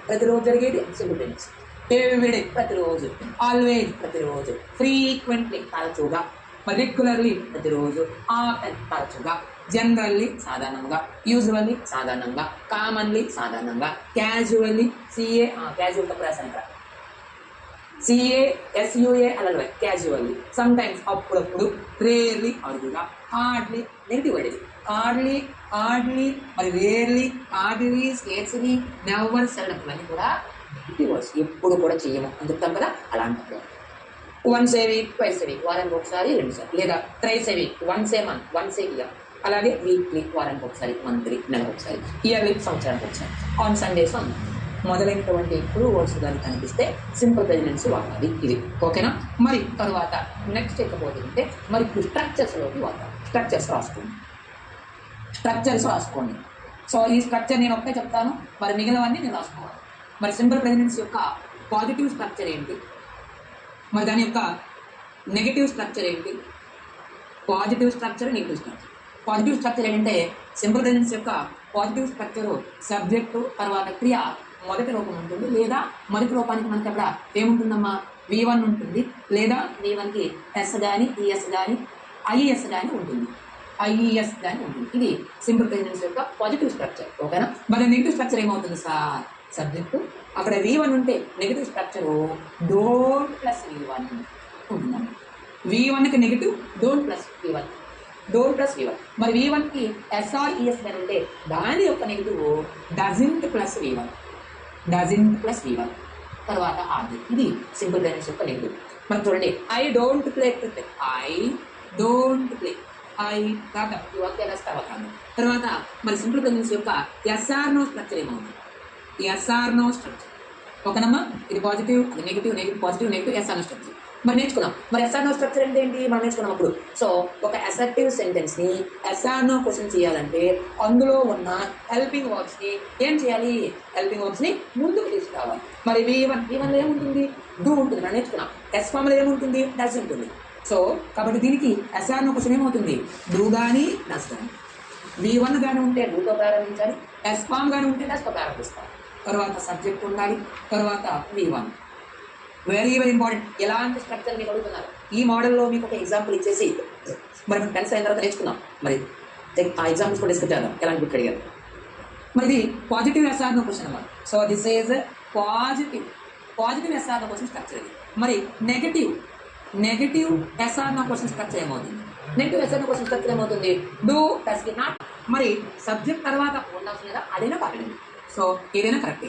ప్రతిరోజు జరిగేది simple tense. Everyday ప్రతిరోజు, ఆల్వేజ్ ప్రతిరోజు, ఫ్రీక్వెంట్లీ తరచుగా, రెగ్యులర్లీ ప్రతిరోజు, ఆఫెన్ తరచుగా, జనరల్లీ సాధారణంగా, యూజువల్లీ సాధారణంగా, కామన్లీ సాధారణంగా, క్యాజువల్లీ క్యాజువల్ తప్పు రాశాను ఇక్కడ, CASUA అలా క్యాజువల్లీ, సమ్ టైమ్స్ అప్పుడప్పుడు, రేర్లీ అరుదుగా, హార్డ్లీ నెగిటివ్ వర్డ్, హార్డ్లీ మరి rarely, hardly, scarcely, never, seldom ఇవన్నీ కూడా నెగిటివ్ వర్డ్స్. ఎప్పుడు కూడా చెయ్యము అని చెప్తాం కదా, అలాంటి వన్స్ ఏ వీక్, ట్వైస్ ఏ వీక్, వారానికి ఒకసారి, 2 సార్లు, లేదా థ్రైస్ ఏ వీక్, వన్స్ ఏ మంత్, వన్స్ ఏ ఇయర్, అలాగే వీక్లీ వారానికి ఒకసారి, మంత్లీ నెలకు ఒకసారి, ఇయర్లీ సంవత్సరానికి ఒకసారి, ఆన్ సండేస్ మొదలైనటువంటి క్లూ వర్డ్స్ కానీ కనిపిస్తే సింపుల్ ప్రెజెన్స్ వాడాలి. ఇది ఓకేనా. మరి తర్వాత నెక్స్ట్ ఎక్కబోతుంటే మరి స్ట్రక్చర్స్లోకి వాడతాం. స్ట్రక్చర్స్ రాసుకోండి. సో ఈ స్ట్రక్చర్ నేను ఒక్కటే చెప్తాను, మరి మిగిలినవన్నీ నేను రాసుకోవాలి. మరి సింపుల్ ప్రెజెన్స్ యొక్క పాజిటివ్ స్ట్రక్చర్ ఏంటి, మరి దాని యొక్క నెగిటివ్ స్ట్రక్చర్ ఏంటి, positive structure, negative structure. Positive structure ఏంటంటే సింపుల్ ప్రెజెన్స్ యొక్క పాజిటివ్ స్ట్రక్చరు సబ్జెక్టు తర్వాత క్రియ మొదటి రూపం ఉంటుంది, లేదా మొదటి రూపానికి మనకి అక్కడ ఏముంటుందమ్మా, V1 ఉంటుంది, లేదా V1కి S కానీ ES కానీ IES కానీ ఉంటుంది, IES కానీ ఉంటుంది. ఇది సింపుల్ ప్రెజెన్స్ యొక్క పాజిటివ్ స్ట్రక్చర్. ఓకేనా. మరి నెగిటివ్ స్ట్రక్చర్ ఏమవుతుంది సార్, సబ్జెక్టు అక్కడ V1 ఉంటే negative structure don't plus V1 ఉంటుందండి. V1కి negative don't plus V1, don't plus V1. మరి V1కి SRES కానీ ఉంటే దాని యొక్క negative doesn't plus V1, doesn't plus V1. తర్వాత ఆబ్జెక్ట్. ఇది సింపుల్ ప్రెజెన్స్ యొక్క నెగిటివ్. మనం చూడండి, I don't play cricket, I don't play, I కాక ఈ వాక్యాలు తర్వాత. తర్వాత మరి సింపుల్ ప్రెజెన్స్ యొక్క SR/NO స్ట్రక్చర్ ఏమవుతుంది, SR/NO స్ట్రక్చర్. ఓకేనమ్మా. ఇది పాజిటివ్, అది negative, negative positive, negative, SR/NO structure. మరి నేర్చుకున్నాం. మరి SR/NO స్ట్రక్చర్ అంటే ఏంటి మనం నేర్చుకున్నాం అప్పుడు. సో ఒక అసర్టివ్ సెంటెన్స్ని SR/NO క్వశ్చన్ చేయాలంటే అందులో ఉన్న హెల్పింగ్ వర్బ్స్ని ఏం చేయాలి, హెల్పింగ్ వర్బ్స్ని ముందుకు తీసుకురావాలి. మరి V1లో ఏముంటుంది, డూ ఉంటుంది, మనం నేర్చుకున్నాం. S ఫామ్లో ఏముంటుంది, డస్ ఉంటుంది. సో కాబట్టి దీనికి SR/NO క్వశ్చన్ ఏమవుతుంది, డూ కానీ డస్ కానీ. V1 కానీ ఉంటే డూతో ప్రారంభించాలి, S ఫామ్ కానీ ఉంటే డస్తో ప్రారంభిస్తాం. తర్వాత సబ్జెక్ట్ ఉండాలి, తర్వాత V1. Very very important. ఎలాంటి స్ట్రక్చర్ మీకు అడుగుతున్నారు, ఈ మోడల్లో మీకు ఒక ఎగ్జాంపుల్ ఇచ్చేసి మరి మనం టెన్స్ అయిన తర్వాత నేర్చుకున్నాం. మరి ఆ ఎగ్జాంపుల్స్ కూడా డిస్కస్ చేద్దాం, ఎలాంటి బుక్ అడిగారు. మరి ఇది పాజిటివ్ SR/NO క్వశ్చన్ అన్నమాట. So this is positive SR/NO question structure ఇది. మరి నెగటివ్ SR/NO క్వశ్చన్ స్ట్రక్చర్ ఏమవుతుంది, నెగటివ్ SR/NO క్వశ్చన్ స్ట్రక్చర్ ఏమవుతుంది, డూ డస్ నాట్. మరి సబ్జెక్ట్ తర్వాత ఉండాల్సిన అదైనా కాదండి. సో ఏదైనా కరెక్ట్.